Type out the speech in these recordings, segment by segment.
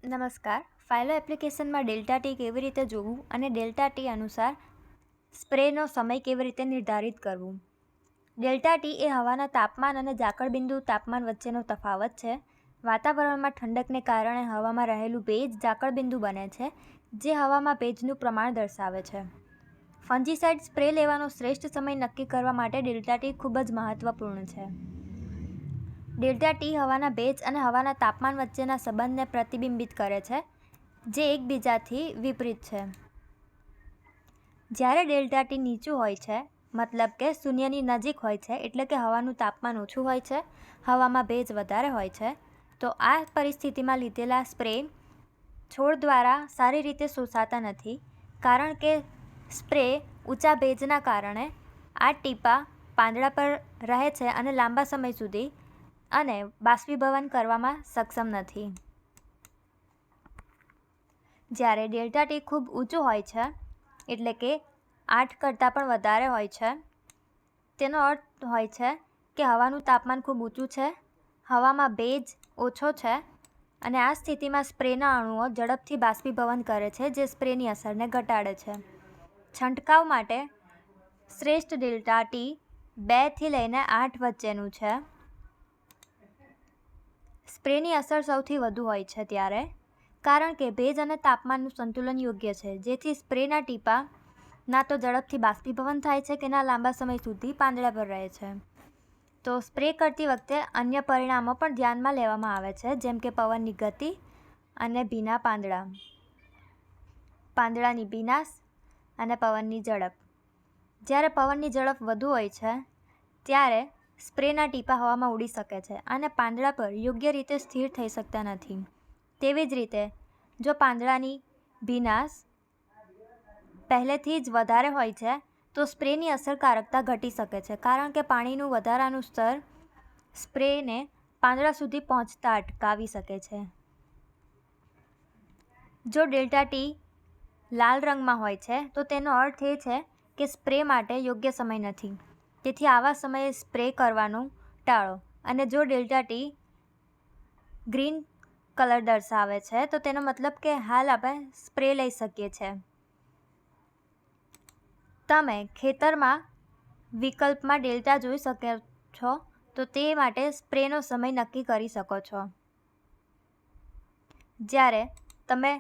નમસ્કાર. ફાઇલો એપ્લિકેશનમાં ડેલ્ટા ટી કેવી રીતે જોવું અને ડેલ્ટા ટી અનુસાર સ્પ્રેનો સમય કેવી રીતે નિર્ધારિત કરવું. ડેલ્ટા ટી એ હવાના તાપમાન અને ઝાકળબિંદુ તાપમાન વચ્ચેનો તફાવત છે. વાતાવરણમાં ઠંડકને કારણે હવામાં રહેલું ભેજ ઝાકળબિંદુ બને છે, જે હવામાં ભેજનું પ્રમાણ દર્શાવે છે. ફંજીસાઇડ સ્પ્રે લેવાનો શ્રેષ્ઠ સમય નક્કી કરવા માટે ડેલ્ટા ટી ખૂબ જ મહત્વપૂર્ણ છે. ડેલ્ટા ટી હવાના ભેજ અને હવાના તાપમાન વચ્ચેના સંબંધને પ્રતિબિંબિત કરે છે, જે એકબીજાથી વિપરીત છે. જ્યારે ડેલ્ટા ટી નીચું હોય છે, મતલબ કે શૂન્યની નજીક હોય છે, એટલે કે હવાનું તાપમાન ઓછું હોય છે, હવામાં ભેજ વધારે હોય છે, તો આ પરિસ્થિતિમાં લીધેલા સ્પ્રે છોડ દ્વારા સારી રીતે શોષાતા નથી, કારણ કે સ્પ્રે ઊંચા ભેજના કારણે આ ટીપાં પાંદડા પર રહે છે અને લાંબા સમય સુધી અને બાષ્પીભવન કરવામાં સક્ષમ નથી. જ્યારે ડેલ્ટા ટી ખૂબ ઊંચું હોય છે, એટલે કે 8 કરતાં પણ વધારે હોય છે, તેનો અર્થ હોય છે કે હવાનું તાપમાન ખૂબ ઊંચું છે, હવામાં ભેજ ઓછો છે અને આ સ્થિતિમાં સ્પ્રેના અણુઓ ઝડપથી બાષ્પીભવન કરે છે, જે સ્પ્રેની અસરને ઘટાડે છે. છંટકાવ માટે શ્રેષ્ઠ ડેલ્ટા ટી 2 થી લઈને 8 વચ્ચેનું છે. સ્પ્રેની અસર સૌથી વધુ હોય છે ત્યારે, કારણ કે ભેજ અને તાપમાનનું સંતુલન યોગ્ય છે, જેથી સ્પ્રેના ટીપાં ના તો ઝડપથી બાષ્પીભવન થાય છે કે ના લાંબા સમય સુધી પાંદડા પર રહે છે. તો સ્પ્રે કરતી વખતે અન્ય પરિણામો પણ ધ્યાનમાં લેવામાં આવે છે, જેમ કે પવનની ગતિ અને ભીના પાંદડા, પાંદડાની ભીનાશ અને પવનની ઝડપ. જ્યારે પવનની ઝડપ વધુ હોય છે, ત્યારે સ્પ્રેના ટીપાં હવામાં ઉડી શકે છે અને પાંદડા પર યોગ્ય રીતે સ્થિર થઈ શકતા નથી. તેવી જ રીતે, જો પાંદડાની ભીનાશ પહેલેથી જ વધારે હોય છે, તો સ્પ્રેની અસરકારકતા ઘટી શકે છે, કારણ કે પાણીનું વધારાનું સ્તર સ્પ્રેને પાંદડા સુધી પહોંચતા અટકાવી શકે છે. જો ડેલ્ટા ટી લાલ રંગમાં હોય છે, તો તેનો અર્થ એ છે કે સ્પ્રે માટે યોગ્ય સમય નથી. તેથી આવા સમયે સ્પ્રે કરવાનું ટાળો. અને જો ડેલ્ટા ટી ગ્રીન કલર દર્શાવે છે, તો તેનો મતલબ કે હાલ આપણે સ્પ્રે લઈ શકીએ છીએ. તમે ખેતરમાં વિકલ્પમાં ડેલ્ટા જોઈ શકો છો, તો તે માટે સ્પ્રેનો સમય નક્કી કરી શકો છો. જ્યારે તમે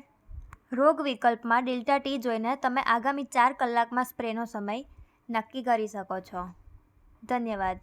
રોગ વિકલ્પમાં ડેલ્ટા ટી જોઈને તમે આગામી 4 કલાકમાં સ્પ્રેનો સમય નક્કી કરી શકો છો. ધન્યવાદ.